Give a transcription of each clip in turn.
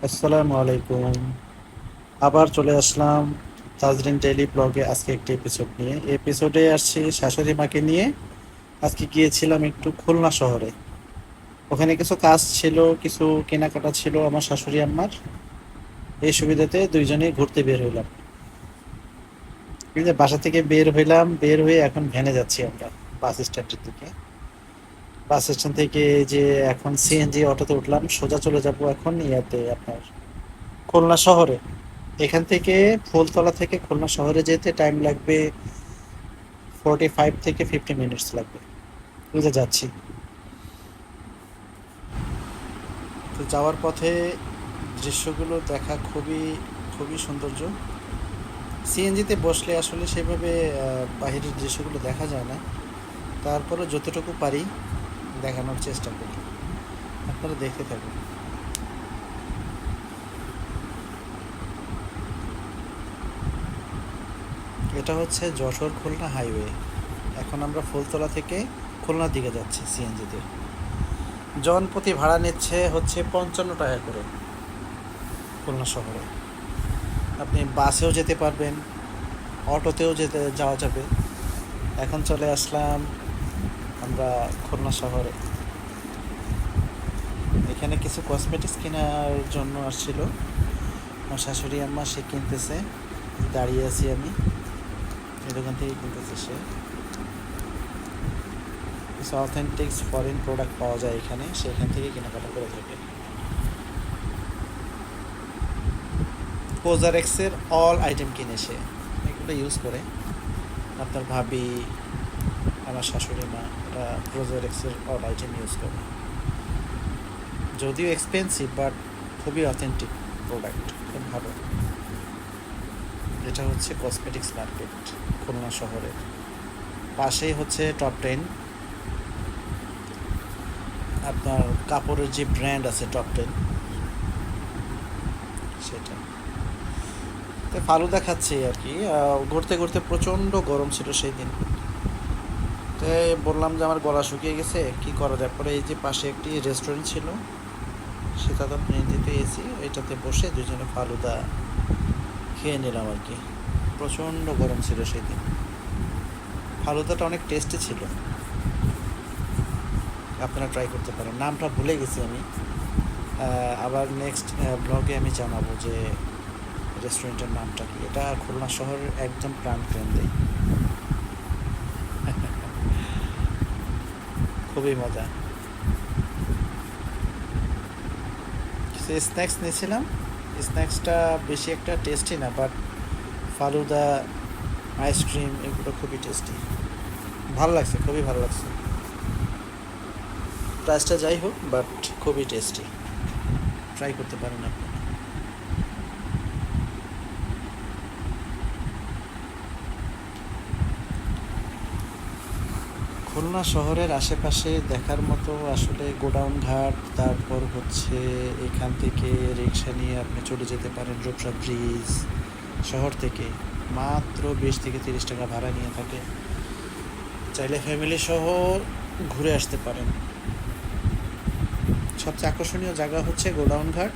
আসসালামু আলাইকুম। আবার চলে আসলাম তাজরিন ডেইলি ব্লগে আজকে একটি এপিসোড নিয়ে। এপিসোডে আসছি শাশুড়ি মাকে নিয়ে। আজকে গিয়েছিলাম একটু খুলনা শহরে। ওখানে কিছু কাজ ছিল, কিছু কেনাকাটা ছিল আমার শাশুড়ি আম্মার। এই সুবিধাতে দুইজনেই ঘুরতে বের হইলাম। এই যে বাসা থেকে বের হইলাম, বের হয়ে এখন ভ্যানে যাচ্ছি আমরা বাস স্ট্যান্ডের দিকে। বাস স্ট্যান্ড থেকে এই যে এখন সিএনজি অটোতে উঠলাম, সোজা চলে যাব এখন ইয়াতে আপনার খুলনা শহরে। এখান থেকে ফুলতলা থেকে খুলনা শহরে যেতে টাইম লাগবে 45 থেকে 50 মিনিটস লাগবে। বুঝে যাচ্ছি। তো যাওয়ার পথে দৃশ্যগুলো দেখা খুবই খুবই সৌন্দর্য। সিএনজিতে বসলে আসলে সেভাবে বাহিরের দৃশ্যগুলো দেখা যায় না। তারপরে যতটুকু পারি দেখানোর চেষ্টা করি, আপনারা দেখতে থাকুন। এটা হচ্ছে যশোর খুলনা হাইওয়ে। এখন আমরা ফুলতলা থেকে খুলনার দিকে যাচ্ছি সিএনজিতে। জনপ্রতি ভাড়া নিচ্ছে হচ্ছে 55 টাকা করে খুলনা শহরে। আপনি বাসেও যেতে পারবেন, অটোতেও যাওয়া যাবে। এখন চলে আসলাম আমরা খুলনা শহরে। এখানে কিছু কসমেটিক্স কেনার জন্য আসছিল আমার শাশুড়ি আম্মা, সে কিনতেছে। দাঁড়িয়ে আছি আমি, এই দোকান থেকে কিনতেছে সে। কিছু অথেন্টিক্স ফরেন প্রোডাক্ট পাওয়া যায় এখানে, সেখান থেকে কেনাকাটা করে থাকে। পোজারেক্সের অল আইটেম কিনে সে, এগুলো ইউজ করে। আপনার ভাবি, আমার শাশুড়ি মা, ওরা পোজারেক্সের অল আইটেম ইউজ করে। যদিও এক্সপেন্সিভ বাট খুবই অথেন্টিক প্রোডাক্ট, খুব ভালো। এটা হচ্ছে কসমেটিক্স মার্কেট খুলনা শহরের পাশেই হচ্ছে টপ 10। আপনার কাপড়ের যে ব্র্যান্ড আছে টপ 10, সেটা। তো ফালুদা খাচ্ছি আর কি। ঘুরতে ঘুরতে প্রচণ্ড গরম ছিল সেই দিন। তো বললাম যে আমার গলা শুকিয়ে গেছে, কি করা যায়। পরে এই যে পাশে একটি রেস্টুরেন্ট ছিল, সেটা তো নিতে এসি, এটাতে বসে দুজনে ফালুদা খেয়ে নিলাম আর কি। প্রচণ্ড গরম ছিল সেই দিন। ফালুদাটা অনেক টেস্টি ছিল, আপনারা ট্রাই করতে পারেন। নামটা ভুলে গেছি আমি। আবার নেক্সট ব্লগে আমি জানাবো যে রেস্টুরেন্টের নামটা কি। এটা খুলনা শহরের একদম প্রাণ কেন্দ্রে, খুবই মজা। কিছু স্ন্যাক্স নিয়েছিলাম, স্ন্যাক্সটা বেশি একটা টেস্টি না, বাট ফালুদা, আইসক্রিম এগুলো খুবই টেস্টি। ভালো লাগছে, খুবই ভালো লাগছে। প্রাইসটা যাই হোক, বাট খুবই টেস্টি। ট্রাই করতে পারেন আপনি। খুলনা শহরের আশেপাশে দেখার মতো আসলে গোডাউন ঘাট, তারপর হচ্ছে এখান থেকে রিক্সা নিয়ে আপনি চলে যেতে পারেন রূপসা ব্রিজ। শহর থেকে মাত্র 20 থেকে 30 টাকা ভাড়া নিয়ে থাকে। চাইলে ফ্যামিলি সহ ঘুরে আসতে পারেন। সবচেয়ে আকর্ষণীয় জায়গা হচ্ছে গোডাউন ঘাট,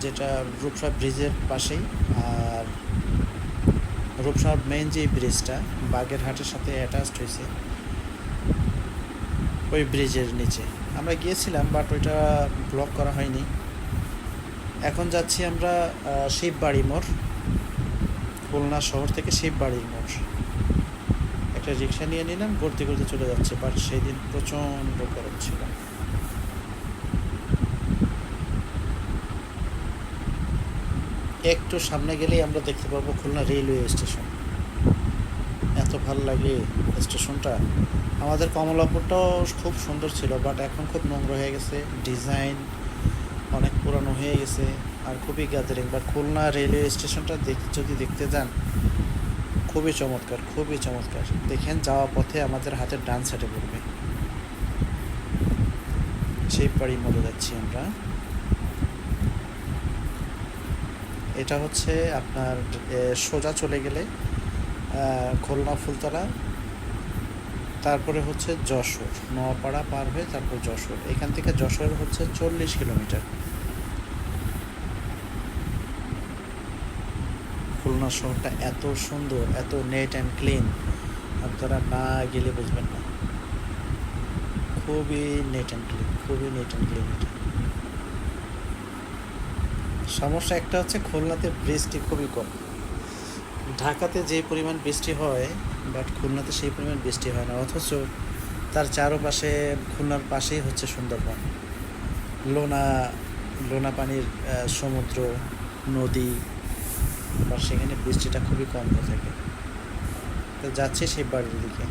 যেটা রূপসা ব্রিজের পাশেই। আর রূপসার মেইন যে ব্রিজটা বাগেরহাটের সাথে অ্যাটাচড হয়েছে, ওই ব্রিজের নিচে আমরা গিয়েছিলাম, বাট ওইটা ব্লক করা হয়নি। এখন যাচ্ছি আমরা শিববাড়ি মোড়, খুলনা শহর থেকে শিববাড়ির মোড়। একটা রিক্সা নিয়ে নিলাম, ঘুরতে ঘুরতে চলে যাচ্ছে, বাট সেই দিন প্রচণ্ড গরম ছিল। একটু সামনে গেলেই আমরা দেখতে পাবো খুলনা রেলওয়ে স্টেশন। এত ভালো লাগে স্টেশনটা। আমাদের কমলাপুরটাও খুব সুন্দর ছিল, বাট এখন খুব নোংরা হয়ে গেছে, ডিজাইন অনেক পুরানো হয়ে গেছে, আর খুবই গ্যাদারিং। বাট খুলনা রেলওয়ে স্টেশনটা যদি দেখতে যান, খুবই চমৎকার, খুবই চমৎকার। দেখেন যাওয়া পথে আমাদের হাতের ডান সাইডে পড়বে। সেই বাড়ি মোড়ে যাচ্ছি আমরা। এটা হচ্ছে আপনার সোজা চলে গেলে খুলনা ফুলতলা, তারপরে হচ্ছে যশোর, নোয়াপাড়া পার হয়ে তারপর যশোর। এখান থেকে যশোর হচ্ছে 40 কিলোমিটার। খুলনা শহরটা এত সুন্দর, এত নেট অ্যান্ড ক্লিন, আপনারা না গেলে বুঝবেন না। খুবই নেট অ্যান্ড ক্লিন, খুবই নেট অ্যান্ড ক্লিন এটা। সমস্যা একটা হচ্ছে খুলনাতে বৃষ্টি খুবই কম। ঢাকাতে যে পরিমাণ বৃষ্টি হয়, বাট খুলনাতে সেই পরিমাণ বৃষ্টি হয় না, অথচ তার চারপাশে, খুলনার পাশেই হচ্ছে সুন্দরবন, লোনা, লোনা পানির সমুদ্র, নদী, বা সেখানে বৃষ্টিটা খুবই কম হয়ে থাকে। তো যাচ্ছে সেই বাড়ির দিকে।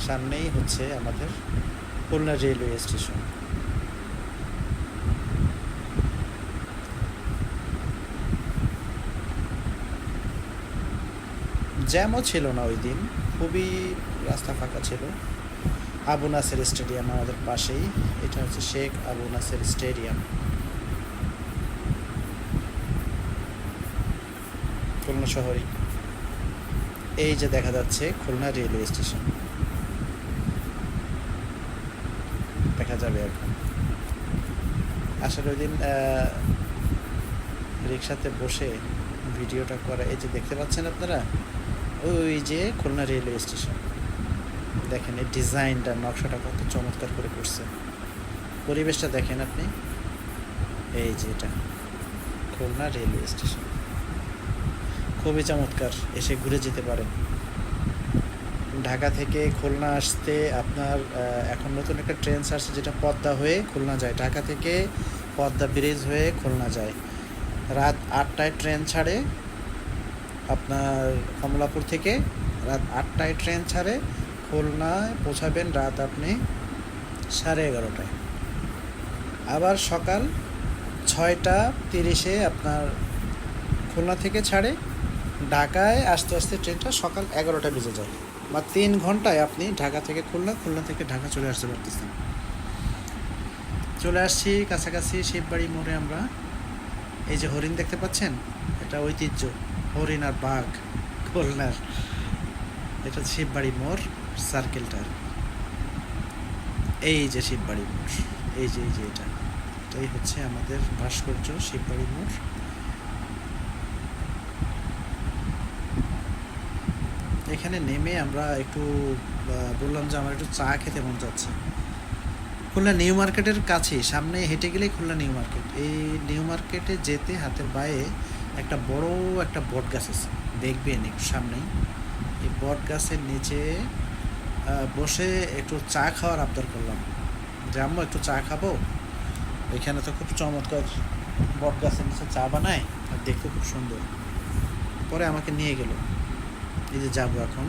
সামনেই হচ্ছে আমাদের খুলনা রেলওয়ে স্টেশন। জ্যামও ছিল না ওই দিন, খুবই রাস্তা ফাঁকা ছিল। আবু নাসের স্টেডিয়াম আমাদের পাশেই, এটা হচ্ছে শেখ আবু নাসের স্টেডিয়াম, খুলনা শহরেই। এই যে দেখা যাচ্ছে খুলনা রেলওয়ে স্টেশন, দেখা যাবে এখন। আসলে ওই দিন রিক্সাতে বসে ভিডিওটা করা, এই যে দেখতে পাচ্ছেন আপনারা, ওই যে খুলনা রেলওয়ে স্টেশন। দেখেন এই ডিজাইনটা, নকশাটা কত চমৎকার করে করছে, পরিবেশটা দেখেন আপনি। এই যে এটা খুলনা রেলওয়ে স্টেশন, খুবই চমৎকার, এসে ঘুরে যেতে পারেন। ঢাকা থেকে খুলনা আসতে আপনার এখন নতুন একটা ট্রেন ছাড়ছে, যেটা পদ্মা হয়ে খুলনা যায়। ঢাকা থেকে পদ্মা ব্রিজ হয়ে খুলনা যায়। রাত 8টায় ট্রেন ছাড়ে আপনার কমলাপুর থেকে, রাত 8টায় ট্রেন ছাড়ে, খুলনায় পৌঁছাবেন রাত আপনি 11:30টায়। আবার সকাল 6টা 30-এ আপনার খুলনা থেকে ছাড়ে, ঢাকায় আস্তে আস্তে ট্রেনটা সকাল 11টা বেজে যায়, বা 3 ঘন্টায় আপনি ঢাকা থেকে খুলনা, খুলনা থেকে ঢাকা চলে আসতে পারতেছেন। চলে আসছি কাছাকাছি শিববাড়ি মোড়ে আমরা। এই যে হরিণ দেখতে পাচ্ছেন, এটা ঐতিহ্য, হরিণ আর বাঘ খুলনার। এটা শিববাড়ি মোড় সার্কেলটা, এই যে শিববাড়ি মোড়, এই যে এটাই হচ্ছে আমাদের ভাস্কর্য শিববাড়ি মোড়। এখানে নেমে আমরা একটু বললাম যে আমার একটু চা খেতে মন যাচ্ছে। খুলনা নিউ মার্কেটের কাছে, সামনে হেঁটে গেলেই খুলনা নিউ মার্কেট। এই নিউ মার্কেটে যেতে হাতের বায়ে একটা বড় একটা বট গাছ আছে, দেখবেন একটু সামনেই। এই বট গাছের নিচে বসে একটু চা খাওয়ার আবদার করলাম, যে আম্মু একটু চা খাবো। এখানে তো খুব চমৎকার বট গাছের নিচে চা বানায়, আর দেখতে খুব সুন্দর। পরে আমাকে নিয়ে গেল, এই যে যাবো এখন।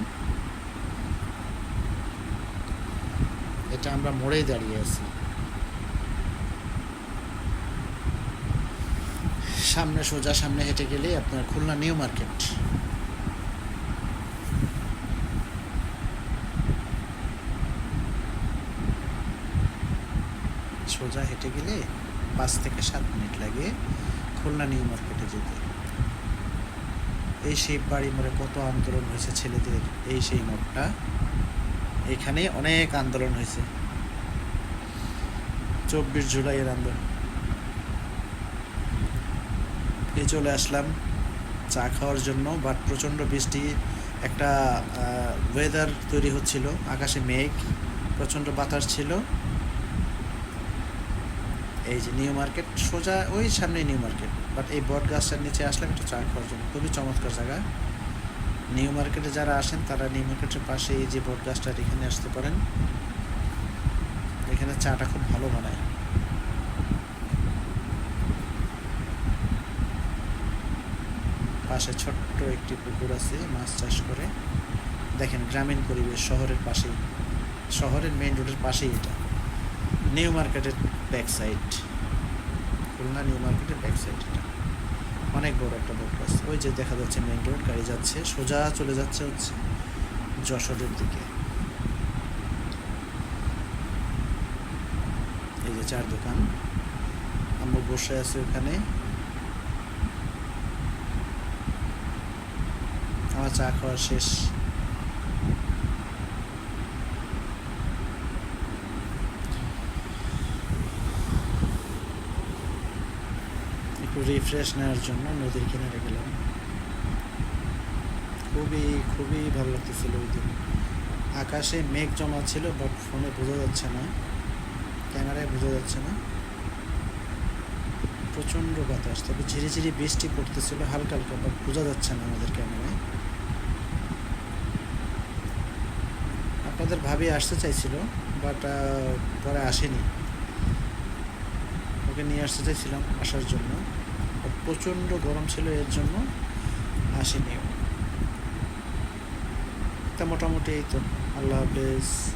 এটা আমরা মোড়েই দাঁড়িয়ে আছি, সামনে সোজা সামনে হেঁটে গেলে আপনার খুলনা নিউ মার্কেট। সোজা হেঁটে গেলে 5 থেকে 7 মিনিট লাগে খুলনা নিউ মার্কেটে যেতে। এই শিববাড়ি মোড়ে কত আন্দোলন হয়েছে ছেলেদের, এই সেই মোড়টা, এখানে অনেক আন্দোলন হয়েছে, 24 জুলাইয়ের আন্দোলন। এই চলে আসলাম চা খাওয়ার জন্য, বাট প্রচণ্ড বৃষ্টি, একটা ওয়েদার তৈরি হচ্ছিল, আকাশে মেঘ, প্রচণ্ড বাতাস ছিল। এই যে নিউ মার্কেট, সোজা ওই সামনে নিউ মার্কেট, বাট এই বট গাছটার নিচে আসলাম একটু চা খাওয়ার জন্য, খুবই চমৎকার জায়গা। নিউ মার্কেটে যারা আসেন তারা নিউ মার্কেটের পাশে এই যে বট গাছটার, এখানে আসতে পারেন। এখানে চাটা খুব ভালো বানায়। পাশে ছোট্ট একটি পুকুর আছে, মাছ চাষ করে। দেখেন গ্রামীণ পরিবেশ, শহরের পাশেই, শহরের মেইন রোডের পাশেই এটা নিউ মার্কেটের ব্যাক সাইড, খুলনা নিউ মার্কেটের ব্যাক সাইড। এটা অনেক বড় একটা বট গাছ। ওই যে দেখা যাচ্ছে মেইন রোড, গাড়ি যাচ্ছে, সোজা চলে যাচ্ছে হচ্ছে যশোরের দিকে। এই যে চার দোকান, আমরা বসে আছি ওখানে, আমার চা খাওয়া শেষ। রিফ্রেশ নেওয়ার জন্য নদীর কিনারে গেলাম। খুবই খুবই ভালো লাগতেছিল ওই দিন। আকাশে মেঘ জমা ছিল, বাট ফোনে বোঝা যাচ্ছে না, ক্যামেরায় বোঝা যাচ্ছে না। প্রচণ্ড বাতাস, তবে ঝিরিঝিরি বৃষ্টি পড়তেছিল হালকা হালকা, বাট বোঝা যাচ্ছে না আমাদের ক্যামেরায়। আপনাদের ভাবি আসতে চাইছিল, বাট পরে আসেনি। ওকে নিয়ে আসতে চাইছিলাম আসার জন্য, বাট প্রচণ্ড গরম ছিল, এর জন্য আসেনি ও। তা মোটামুটি এই তো। আল্লাহ হাফেজ।